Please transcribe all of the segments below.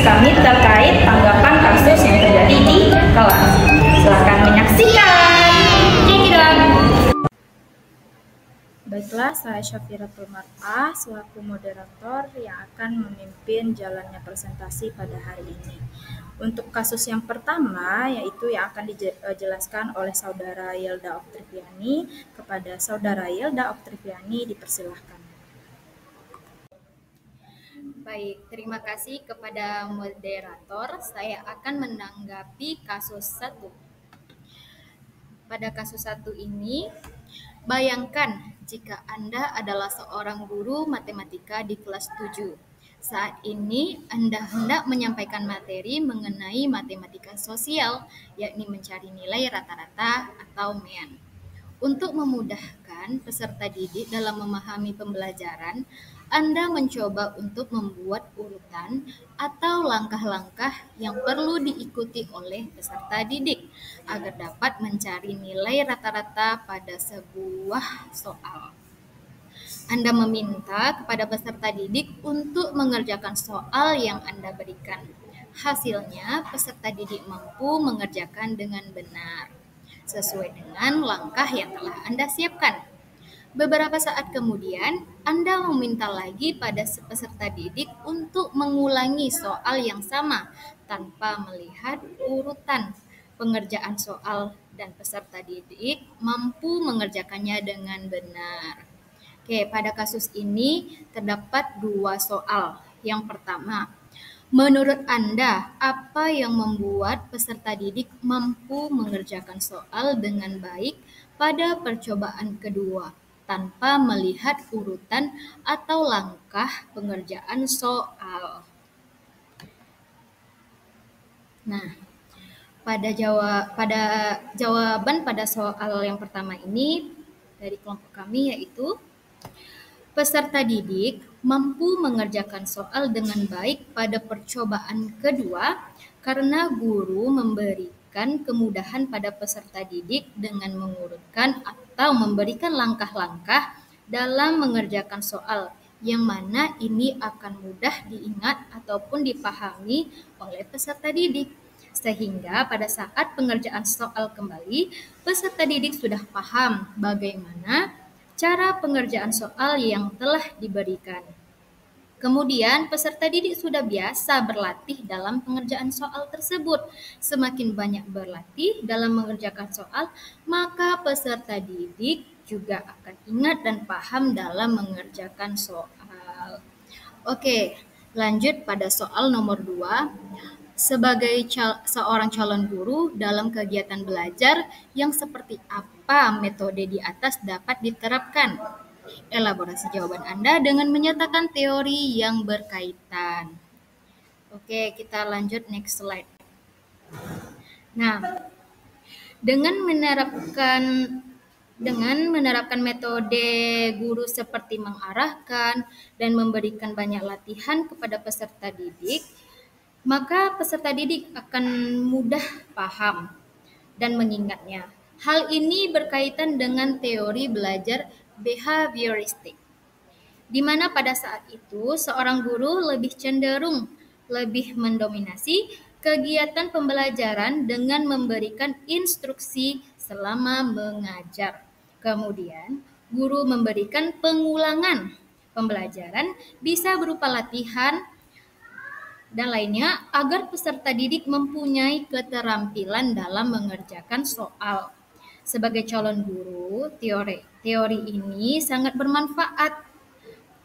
kami terkait tanggapan kasus yang terjadi di kelas. Silakan menyaksikan. Baiklah, saya Syafiratul Mar'ah selaku moderator yang akan memimpin jalannya presentasi pada hari ini. Untuk kasus yang pertama, yaitu yang akan dijelaskan oleh Saudara Yelda Oktriviani, kepada Saudara Yelda Oktriviani dipersilahkan. Baik, terima kasih kepada moderator. Saya akan menanggapi kasus 1. Pada kasus 1 ini, bayangkan jika Anda adalah seorang guru matematika di kelas 7. Saat ini Anda hendak menyampaikan materi mengenai matematika sosial, yakni mencari nilai rata-rata atau MEAN. Untuk memudahkan peserta didik dalam memahami pembelajaran, Anda mencoba untuk membuat urutan atau langkah-langkah yang perlu diikuti oleh peserta didik agar dapat mencari nilai rata-rata pada sebuah soal. Anda meminta kepada peserta didik untuk mengerjakan soal yang Anda berikan. Hasilnya, peserta didik mampu mengerjakan dengan benar, sesuai dengan langkah yang telah Anda siapkan. Beberapa saat kemudian, Anda meminta lagi pada peserta didik untuk mengulangi soal yang sama tanpa melihat urutan pengerjaan soal, dan peserta didik mampu mengerjakannya dengan benar. Oke, pada kasus ini terdapat 2 soal. Yang pertama, menurut Anda, apa yang membuat peserta didik mampu mengerjakan soal dengan baik pada percobaan kedua, tanpa melihat urutan atau langkah pengerjaan soal? Nah, pada jawaban pada soal yang pertama ini dari kelompok kami yaitu peserta didik mampu mengerjakan soal dengan baik pada percobaan kedua karena guru memberikan kemudahan pada peserta didik dengan mengurutkan atau memberikan langkah-langkah dalam mengerjakan soal, yang mana ini akan mudah diingat ataupun dipahami oleh peserta didik. Sehingga pada saat pengerjaan soal kembali, peserta didik sudah paham bagaimana cara pengerjaan soal yang telah diberikan. Kemudian, peserta didik sudah biasa berlatih dalam pengerjaan soal tersebut. Semakin banyak berlatih dalam mengerjakan soal, maka peserta didik juga akan ingat dan paham dalam mengerjakan soal. Oke, lanjut pada soal nomor 2. Sebagai seorang calon guru dalam kegiatan belajar yang seperti apa metode di atas dapat diterapkan? Elaborasi jawaban Anda dengan menyatakan teori yang berkaitan. Oke, kita lanjut next slide. Nah, dengan menerapkan metode guru seperti mengarahkan dan memberikan banyak latihan kepada peserta didik, maka peserta didik akan mudah paham dan mengingatnya. Hal ini berkaitan dengan teori belajar behavioristik, di mana pada saat itu seorang guru lebih cenderung lebih mendominasi kegiatan pembelajaran dengan memberikan instruksi selama mengajar. Kemudian, guru memberikan pengulangan pembelajaran bisa berupa latihan dan lainnya agar peserta didik mempunyai keterampilan dalam mengerjakan soal. Sebagai calon guru, teori ini sangat bermanfaat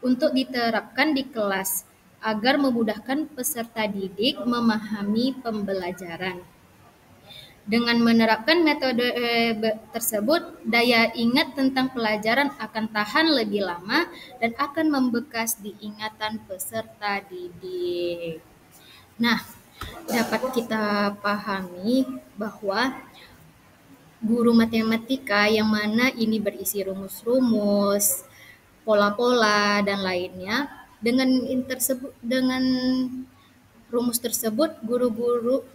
untuk diterapkan di kelas agar memudahkan peserta didik memahami pembelajaran. Dengan menerapkan metode tersebut, daya ingat tentang pelajaran akan tahan lebih lama dan akan membekas di ingatan peserta didik. Nah, dapat kita pahami bahwa guru matematika yang mana ini berisi rumus-rumus, pola-pola, dan lainnya, dengan rumus tersebut,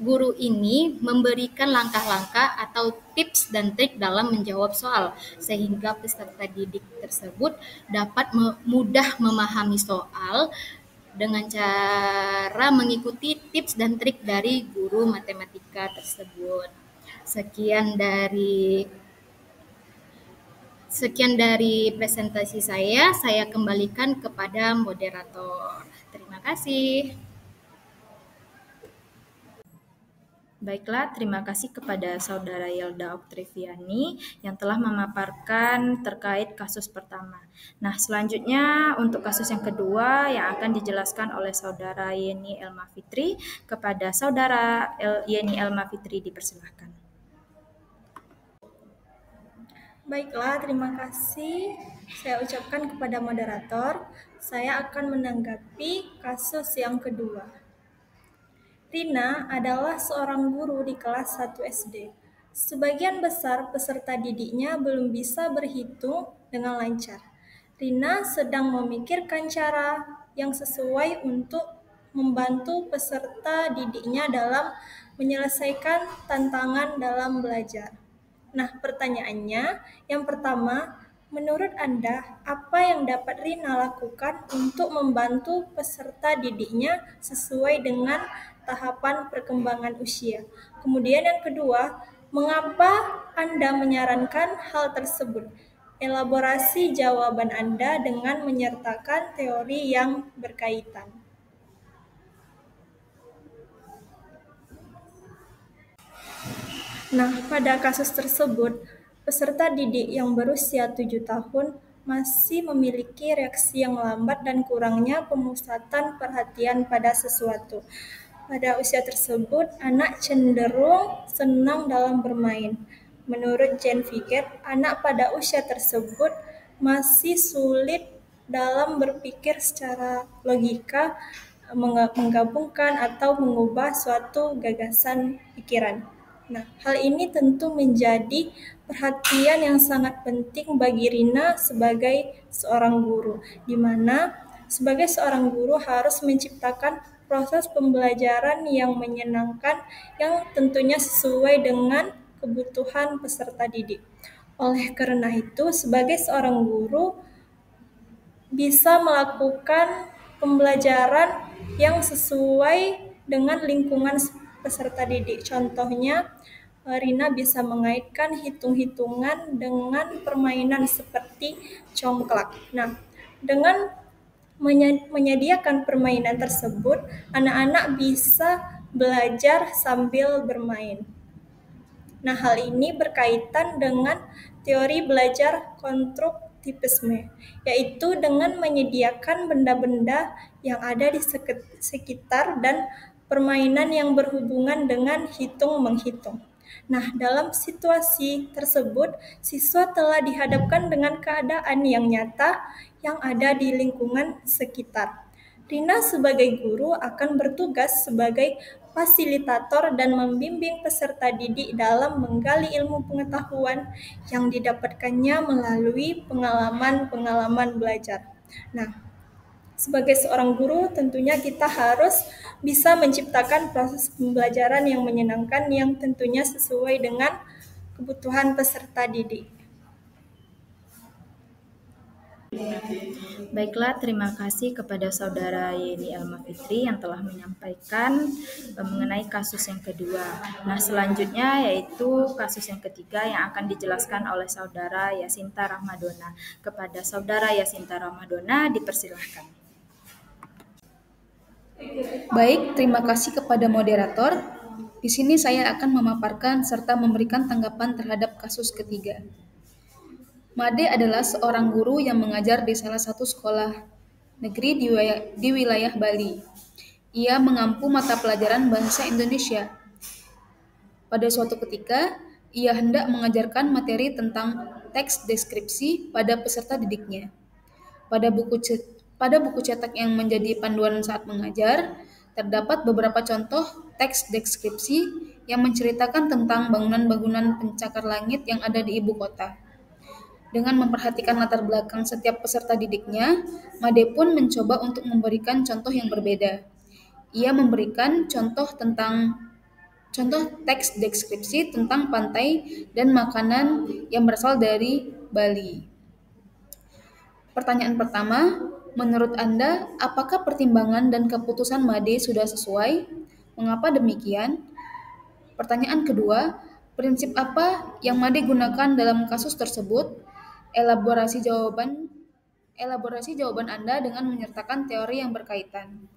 guru ini memberikan langkah-langkah atau tips dan trik dalam menjawab soal, sehingga peserta didik tersebut dapat mudah memahami soal dengan cara mengikuti tips dan trik dari guru matematika tersebut. Sekian dari presentasi saya kembalikan kepada moderator. Terima kasih. Baiklah, terima kasih kepada Saudara Yelda Oktaviani yang telah memaparkan terkait kasus pertama. Nah, selanjutnya untuk kasus yang kedua yang akan dijelaskan oleh Saudara Yeni Elma Fitri. Kepada Saudara Yeni Elma Fitri dipersilahkan. Baiklah, terima kasih saya ucapkan kepada moderator. Saya akan menanggapi kasus yang kedua. Rina adalah seorang guru di kelas 1 SD. Sebagian besar peserta didiknya belum bisa berhitung dengan lancar. Rina sedang memikirkan cara yang sesuai untuk membantu peserta didiknya dalam menyelesaikan tantangan dalam belajar. Nah, pertanyaannya yang pertama, menurut Anda, apa yang dapat Rina lakukan untuk membantu peserta didiknya sesuai dengan tahapan perkembangan usia? Kemudian yang kedua, mengapa Anda menyarankan hal tersebut? Elaborasi jawaban Anda dengan menyertakan teori yang berkaitan. Nah, pada kasus tersebut, peserta didik yang berusia 7 tahun masih memiliki reaksi yang lambat dan kurangnya pemusatan perhatian pada sesuatu. Pada usia tersebut, anak cenderung senang dalam bermain. Menurut Jane Figet, anak pada usia tersebut masih sulit dalam berpikir secara logika, menggabungkan atau mengubah suatu gagasan pikiran. Nah, hal ini tentu menjadi perhatian yang sangat penting bagi Rina sebagai seorang guru, di mana sebagai seorang guru harus menciptakan proses pembelajaran yang menyenangkan yang tentunya sesuai dengan kebutuhan peserta didik. Oleh karena itu, sebagai seorang guru bisa melakukan pembelajaran yang sesuai dengan lingkungan peserta didik. Contohnya, Rina bisa mengaitkan hitung-hitungan dengan permainan seperti congklak. Nah, dengan menyediakan permainan tersebut, anak-anak bisa belajar sambil bermain. Nah, hal ini berkaitan dengan teori belajar konstruktivisme, yaitu dengan menyediakan benda-benda yang ada di sekitar dan permainan yang berhubungan dengan hitung-menghitung. Nah, dalam situasi tersebut, siswa telah dihadapkan dengan keadaan yang nyata yang ada di lingkungan sekitar. Rina sebagai guru akan bertugas sebagai fasilitator dan membimbing peserta didik dalam menggali ilmu pengetahuan yang didapatkannya melalui pengalaman-pengalaman belajar. Nah, sebagai seorang guru tentunya kita harus bisa menciptakan proses pembelajaran yang menyenangkan yang tentunya sesuai dengan kebutuhan peserta didik. Baiklah, terima kasih kepada Saudara Yeni Elma Fitri yang telah menyampaikan mengenai kasus yang kedua. Nah, selanjutnya yaitu kasus yang ketiga yang akan dijelaskan oleh Saudara Yasinta Rahmadona. Kepada Saudara Yasinta Rahmadona dipersilahkan. Baik, terima kasih kepada moderator. Di sini saya akan memaparkan serta memberikan tanggapan terhadap kasus ketiga. Made adalah seorang guru yang mengajar di salah satu sekolah negeri di wilayah Bali. Ia mengampu mata pelajaran bahasa Indonesia. Pada suatu ketika, ia hendak mengajarkan materi tentang teks deskripsi pada peserta didiknya. Pada buku cetak yang menjadi panduan saat mengajar, terdapat beberapa contoh teks deskripsi yang menceritakan tentang bangunan-bangunan pencakar langit yang ada di ibu kota. Dengan memperhatikan latar belakang setiap peserta didiknya, Made pun mencoba untuk memberikan contoh yang berbeda. Ia memberikan contoh teks deskripsi tentang pantai dan makanan yang berasal dari Bali. Pertanyaan pertama, Menurut Anda, apakah pertimbangan dan keputusan Made sudah sesuai? Mengapa demikian? Pertanyaan kedua, prinsip apa yang Made gunakan dalam kasus tersebut? Elaborasi jawaban Anda dengan menyertakan teori yang berkaitan.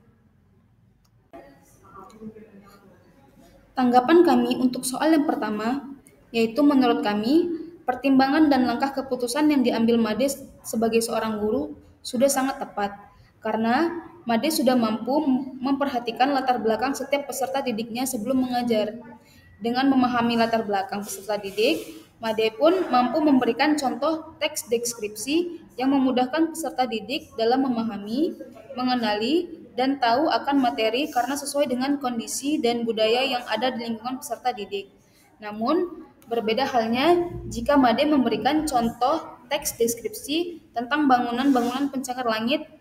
Tanggapan kami untuk soal yang pertama, yaitu menurut kami, pertimbangan dan langkah keputusan yang diambil Made sebagai seorang guru sudah sangat tepat, karena Made sudah mampu memperhatikan latar belakang setiap peserta didiknya sebelum mengajar. Dengan memahami latar belakang peserta didik, Made pun mampu memberikan contoh teks deskripsi yang memudahkan peserta didik dalam memahami, mengenali, dan tahu akan materi karena sesuai dengan kondisi dan budaya yang ada di lingkungan peserta didik. Namun, berbeda halnya jika Made memberikan contoh teks deskripsi tentang bangunan-bangunan pencakar langit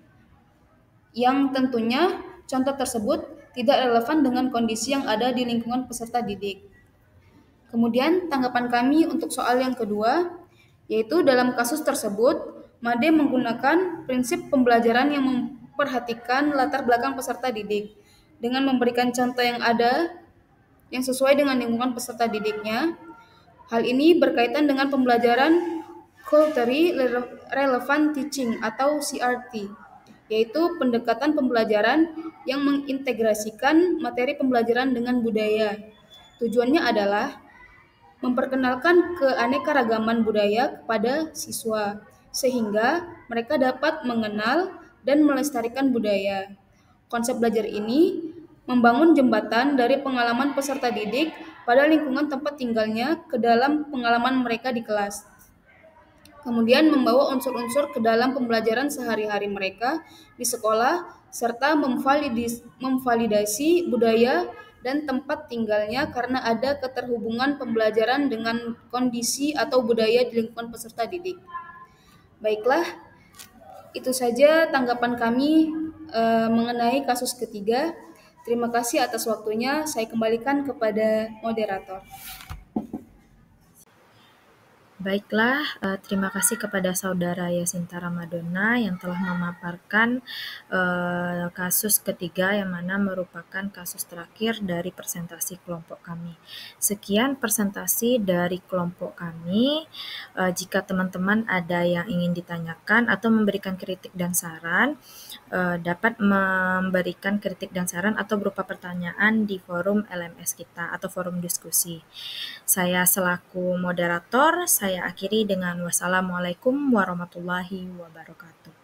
yang tentunya contoh tersebut tidak relevan dengan kondisi yang ada di lingkungan peserta didik. Kemudian, tanggapan kami untuk soal yang kedua, yaitu dalam kasus tersebut, Made menggunakan prinsip pembelajaran yang memperhatikan latar belakang peserta didik dengan memberikan contoh yang ada yang sesuai dengan lingkungan peserta didiknya. Hal ini berkaitan dengan pembelajaran Culturally Relevant Teaching atau CRT, yaitu pendekatan pembelajaran yang mengintegrasikan materi pembelajaran dengan budaya. Tujuannya adalah memperkenalkan keanekaragaman budaya kepada siswa, sehingga mereka dapat mengenal dan melestarikan budaya. Konsep belajar ini membangun jembatan dari pengalaman peserta didik pada lingkungan tempat tinggalnya ke dalam pengalaman mereka di kelas. Kemudian membawa unsur-unsur ke dalam pembelajaran sehari-hari mereka di sekolah, serta memvalidasi budaya dan tempat tinggalnya karena ada keterhubungan pembelajaran dengan kondisi atau budaya di lingkungan peserta didik. Baiklah, itu saja tanggapan kami mengenai kasus ketiga. Terima kasih atas waktunya. Saya kembalikan kepada moderator. Baiklah, terima kasih kepada Saudara Yasinta Ramadona yang telah memaparkan kasus ketiga yang mana merupakan kasus terakhir dari presentasi kelompok kami. Sekian presentasi dari kelompok kami. Jika teman-teman ada yang ingin ditanyakan atau memberikan kritik dan saran, dapat memberikan kritik dan saran atau berupa pertanyaan di forum LMS kita atau forum diskusi. Saya selaku moderator, saya akhiri dengan wassalamualaikum warahmatullahi wabarakatuh.